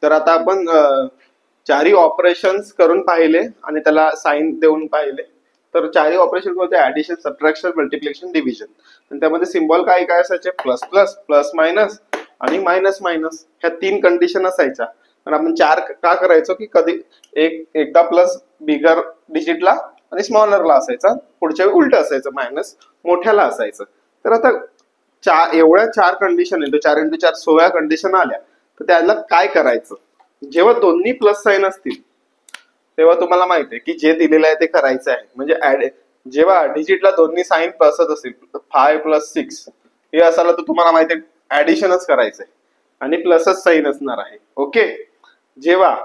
तर आता आपण चारही ऑपरेशन्स करून पाहिले आणि त्याला साइन देऊन पाहिले. तर चारही ऑपरेशन कोणते? Addition, subtraction, multiplication, division. आणि त्यामध्ये सिम्बॉल काय काय असायचे? प्लस प्लस, प्लस मायनस आणि मायनस मायनस, ह्या 3 कंडिशन असायच्या. आणि आपण 4 का करायचो की कधी एकदा प्लस बिगर डिजिटला आणि स्मॉलरला असायचा, पुढच्या वेळी उलट असायचं, मायनस मोठ्याला असायचं. तर आता एवढ्या 4 कंडिशन येतो, 4 × 4 16 कंडिशन आल्या. तर त्याला काय करायचं? जेव्हा दोन्ही प्लस साइन असतील तेव्हा तुम्हाला माहिती आहे की जे दिलेलं आहे ते करायचं आहे. म्हणजे जेव्हा डिजिटला दोन्ही साइन प्लसच असतील, 5 + 6 हे असायला तर तुम्हाला माहिती आहे ऍडिशनच करायचंय आणि प्लसच साइन असणार आहे. ओके. जेव्हा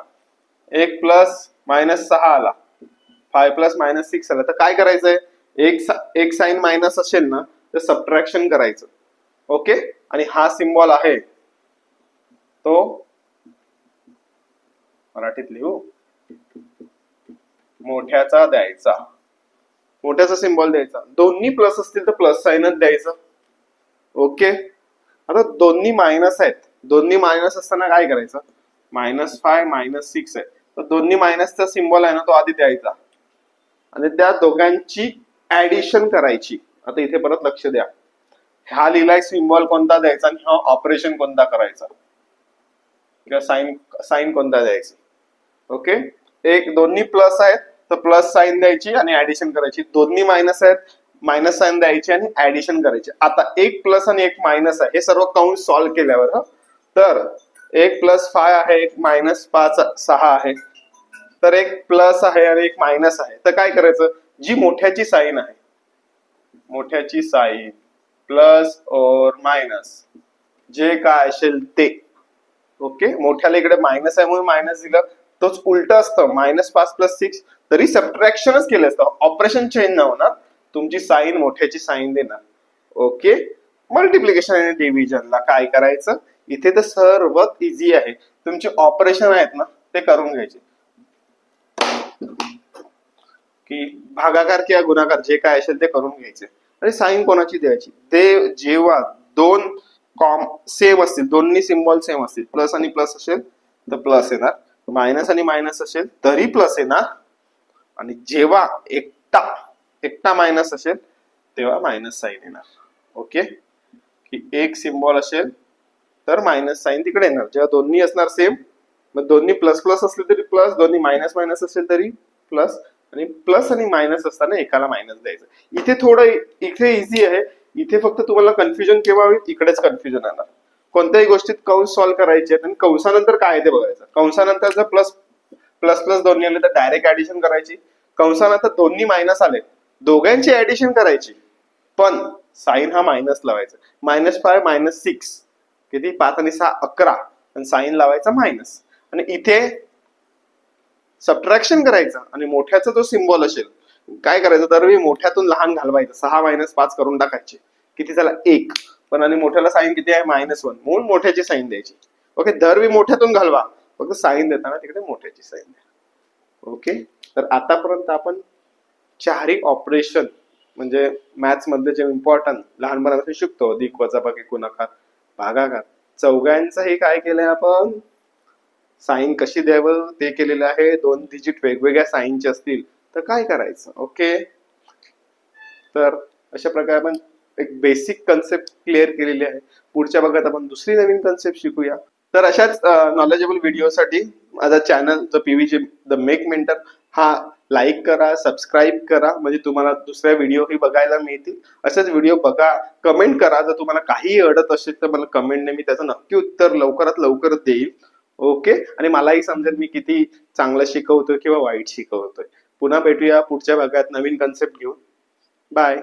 एक प्लस -6 आला, 5 + -6 आला, तर काय करायचंय? एक साइन मायनस असेल ना तर सबट्रॅक्शन करायचं. ओके. आणि हा सिम्बॉल आहे तो मराठीत लिहू, मोठ्याचा द्यायचा, मोठ्याचा सिम्बॉल द्यायचा. दोन्ही प्लस असतील तर प्लस साइनच द्यायचं. ओके. आता दोन्ही मायनस आहेत, दोन्ही मायनस असताना काय करायचं? -5 -6 आहे, तर दोन्ही मायनसचा सिम्बॉल आहे ना तो आधी द्यायचा आणि त्या दोघांची ऍडिशन करायची. आता इथे परत लक्ष द्या, हा लिहिलाय सिम्बॉल कोणता द्यायचा आणि हा ऑपरेशन कोणता करायचा किंवा साइन कोणता द्यायचा. ओके. एक दोन्ही प्लस आहेत तर प्लस साइन द्यायची आणि ऍडिशन करायची. दोन्ही मायनस आहेत, मायनस साइन द्यायची आणि ऍडिशन करायची. आता एक प्लस आणि एक मायनस आहे, हे सर्व कंस सॉल्व्ह केल्यावर तर एक +5 आहे, एक -6 आहे, तर एक प्लस आहे आणि एक मायनस आहे. तर काय करायचं? जी मोठ्याची साइन आहे, मोठ्याची साइन प्लस और मायनस जे काय असेल ते. ओके. मोठ्याला इकडे मायनस आहे म्हणून मायनस दिलं, तोच उलट असतं. -5 + 6 तरी सबट्रॅक्शनच केलं असतं, ऑपरेशन चेंज नाही होणार, तुमची साइन मोठ्याची साइन देणार. ओके. मल्टिप्लिकेशन आणि डिव्हिजनला काय करायचं? इथे तर सर्वात इझी आहे, तुमचे ऑपरेशन आहेत ना ते करून घ्यायचे, की भागाकार किंवा गुणाकार जे काय असेल ते करून घ्यायचे. आणि साइन कोणाची द्यायची? ते जेव्हा दोन सेम असतील, दोन्ही सिम्बॉल सेम असतील, प्लस आणि प्लस असेल तर प्लस येणार, मायनस आणि मायनस असेल तरी प्लस येणार, आणि जेव्हा एकटा मायनस असेल तेव्हा मायनस साइन येणार. ओके. की एक सिम्बॉल असेल तर मायनस साइन तिकडे येणार. जेव्हा दोन्ही असणार सेम, मग दोन्ही प्लस प्लस असले तरी प्लस, दोन्ही मायनस मायनस असेल तरी प्लस, आणि प्लस आणि मायनस असताना एकाला मायनस द्यायचं. इथे थोडं इथे इझी आहे, इथे फक्त तुम्हाला कन्फ्युजन केव्हा होईल? इकडेच कन्फ्युजन येणार. कोणत्याही गोष्टीत कंस सॉल्व्ह करायचे आणि कंसानंतर काय आहे ते बघायचं. कंसानंतर जर प्लस प्लस दोन्ही आले तर डायरेक्ट ऍडिशन करायची. कंसानंतर दोन्ही मायनस आले, दोघांची ऍडिशन करायची, पण साइन हा मायनस लावायचा. -5 - 6 किती? 5 आणि 6 11, आणि साइन लावायचा मायनस. आणि इथे सबट्रॅक्शन करायचं आणि मोठ्याचा जो सिम्बॉल असेल काय करायचं? दरवेळी मोठ्यातून लहान घालवायचं. 6 - 5 करून टाकायचे, किती झाला? 1. पण आणि मोठ्याला साइन किती आहे? -1 म्हणून मोठ्याची साइन द्यायची. ओके. दरवेळी मोठ्यातून घालवा, फक्त साइन देताना तिकडे मोठ्याची साइन द्या. ओके. तर आतापर्यंत आपण चारही ऑपरेशन म्हणजे मॅथ्स मध्ये जे इम्पॉर्टंट लहानपणापासून शिकतो, अधिक, वजाबाकी, गुणाकार, भागाकार, चौघांचं हे काय केलंय आपण? साइन कशी द्यावं ते केलेलं आहे. 2 डिजिट वेगवेगळ्या साइनचे असतील तर काय करायचं? ओके. तर अशा प्रकारे आपण एक बेसिक कन्सेप्ट क्लिअर केलेली आहे. पुढच्या भागात आपण दुसरी नवीन कन्सेप्ट शिकूया. तर अशाच नॉलेजेबल व्हिडिओसाठी माझा channel the PVG the make mentor हा लाईक करा, सबस्क्राईब करा, म्हणजे तुम्हाला दुसऱ्या व्हिडिओही बघायला मिळतील. असेच व्हिडिओ बघा, कमेंट करा. जर तुम्हाला काही अडत असेल तर मला कमेंटने मी त्याचं नक्की उत्तर लवकरात लवकर देईल. ओके. आणि मलाही समजेल मी किती चांगलं शिकवतोय किंवा वाईट शिकवतोय. पुन्हा भेटूया पुढच्या भागात नवीन कन्सेप्ट घेऊन. बाय.